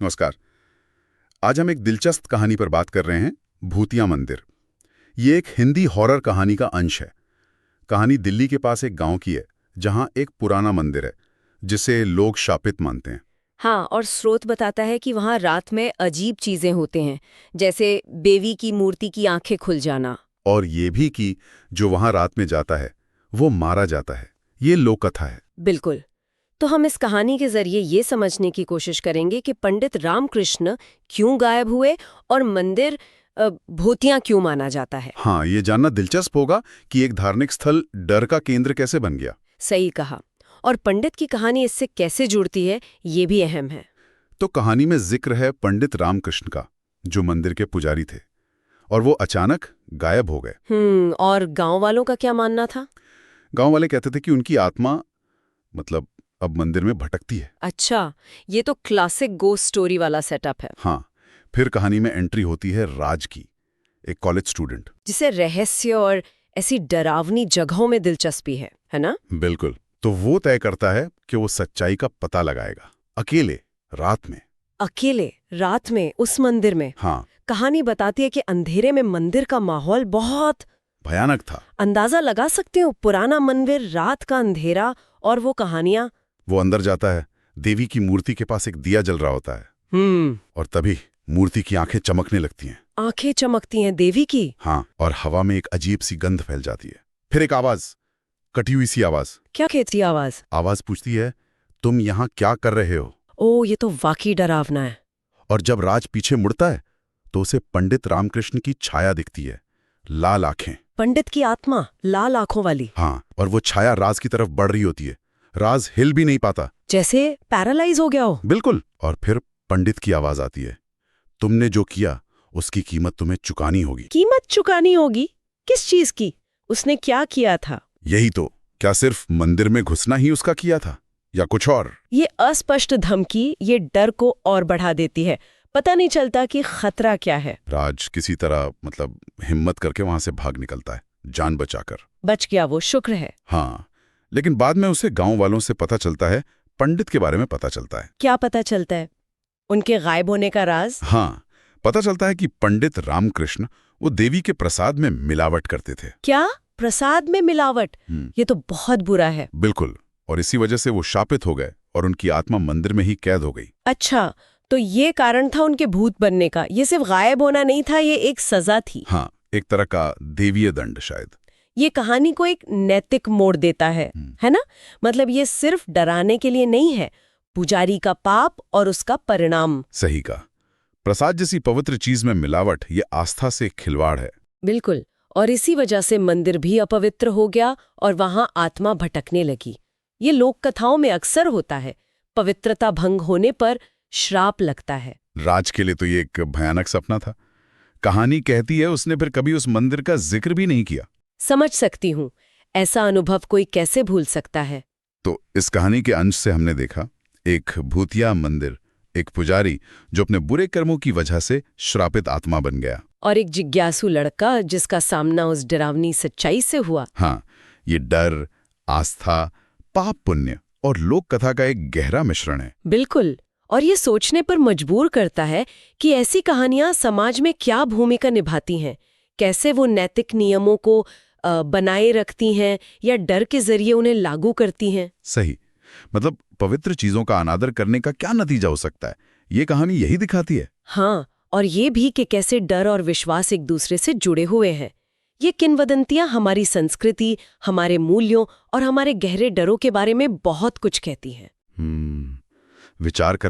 नमस्कार। आज हम एक दिलचस्प कहानी पर बात कर रहे हैं, भूतिया मंदिर। ये एक हिंदी हॉरर कहानी का अंश है। कहानी दिल्ली के पास एक गांव की है, जहां एक पुराना मंदिर है, जिसे लोग शापित मानते हैं। हाँ, और स्रोत बताता है कि वहाँ रात में अजीब चीजें होते हैं, जैसे देवी की मूर्ति की आंखें खुल जाना। और ये भी कि जो वहां रात में जाता है, वो मारा जाता है। ये लोक कथा है। बिल्कुल। तो हम इस कहानी के जरिए ये समझने की कोशिश करेंगे कि पंडित रामकृष्ण क्यों गायब हुए और मंदिर भूतिया क्यों माना जाता है। हाँ, ये जानना दिलचस्प होगा कि एक धार्मिक स्थल डर का केंद्र कैसे बन गया। सही कहा। और पंडित की कहानी इससे कैसे जुड़ती है, ये भी अहम है। तो कहानी में जिक्र है पंडित रामकृष्ण का, जो मंदिर के पुजारी थे, और वो अचानक गायब हो गए। और गांव वालों का क्या मानना था? गांव वाले कहते थे कि उनकी आत्मा अब मंदिर में भटकती है। अच्छा, ये तो क्लासिक गोस्ट स्टोरी वाला सेटअप है। हाँ, फिर कहानी में एंट्री होती है राज की, एक कॉलेज स्टूडेंट। जिसे रहस्य और ऐसी डरावनी जगहों में दिलचस्पी है ना? बिल्कुल। तो वो तय करता है कि वो सच्चाई का पता लगाएगा, अकेले, रात में। अकेले रात में उस मंदिर में? हाँ, कहानी बताती है कि अंधेरे में मंदिर का माहौल बहुत भयानक था। अंदाजा लगा सकते हो, पुराना मंदिर, रात का अंधेरा और वो कहानियां। वो अंदर जाता है, देवी की मूर्ति के पास एक दिया जल रहा होता है। और तभी मूर्ति की आंखें चमकने लगती हैं। आंखें चमकती हैं देवी की? हाँ, और हवा में एक अजीब सी गंध फैल जाती है। फिर एक आवाज, कटी हुई सी आवाज। क्या कहती आवाज? आवाज पूछती है, तुम यहाँ क्या कर रहे हो? ओ, ये तो वाकई डरावना है। और जब राज पीछे मुड़ता है तो उसे पंडित रामकृष्ण की छाया दिखती है, लाल आंखें। पंडित की आत्मा लाल आंखों वाली? हाँ, और वो छाया राज की तरफ बढ़ रही होती है। राज हिल भी नहीं पाता, जैसे पैरालाइज हो गया हो। बिल्कुल। और फिर पंडित की आवाज आती है, तुमने जो किया उसकी कीमत तुम्हें चुकानी होगी। कीमत चुकानी होगी? किस चीज की? उसने क्या किया था? यही तो, क्या सिर्फ मंदिर में घुसना ही उसका किया था या कुछ और? ये अस्पष्ट धमकी ये डर को और बढ़ा देती है। पता नहीं चलता कि खतरा क्या है। राज किसी तरह हिम्मत करके वहां से भाग निकलता है, जान बचाकर। बच गया वो, शुक्र है। हाँ, लेकिन बाद में उसे गांव वालों से पता चलता है, पंडित के बारे में पता चलता है। क्या पता चलता है? उनके गायब होने का राज? हाँ, पता चलता है कि पंडित रामकृष्ण वो देवी के प्रसाद में मिलावट करते थे। क्या? प्रसाद में मिलावट? ये तो बहुत बुरा है। बिल्कुल। और इसी वजह से वो शापित हो गए और उनकी आत्मा मंदिर में ही कैद हो गई। अच्छा, तो ये कारण था उनके भूत बनने का? ये सिर्फ गायब होना नहीं था, ये एक सजा थी। हाँ, एक तरह का देवीय दंड शायद। ये कहानी को एक नैतिक मोड़ देता है ना? मतलब ये सिर्फ डराने के लिए नहीं है, पुजारी का पाप और उसका परिणाम। सही का। प्रसाद जैसी पवित्र चीज में मिलावट, ये आस्था से खिलवाड़ है। बिल्कुल। और इसी वजह से मंदिर भी अपवित्र हो गया और वहां आत्मा भटकने लगी। ये लोक कथाओं में अक्सर होता है, पवित्रता भंग होने पर श्राप लगता है। राज के लिए तो ये एक भयानक सपना था। कहानी कहती है उसने फिर कभी उस मंदिर का जिक्र भी नहीं किया। समझ सकती हूँ, ऐसा अनुभव कोई कैसे भूल सकता है। तो इस कहानी के अंश से हमने देखा, एक भूतिया मंदिर, एक पुजारी जो अपने बुरे कर्मों की वजह से श्रापित आत्मा बन गया, और एक जिज्ञासु लड़का जिसका सामना उस डरावनी सच्चाई से हुआ। हाँ, ये डर, आस्था, पाप पुण्य और लोक कथा का एक गहरा मिश्रण है। बिल्कुल। और ये सोचने पर मजबूर करता है कि ऐसी कहानियां समाज में क्या भूमिका निभाती हैं, कैसे वो नैतिक नियमों को बनाए रखती हैं या डर के जरिए उन्हें लागू करती हैं। सही। पवित्र चीजों का अनादर करने का क्या नतीजा हो सकता है, ये कहानी यही दिखाती है। हाँ, और ये भी कि कैसे डर और विश्वास एक दूसरे से जुड़े हुए हैं। ये किंवदंतियां हमारी संस्कृति, हमारे मूल्यों और हमारे गहरे डरों के बारे में बहुत कुछ कहती हैं। विचार करने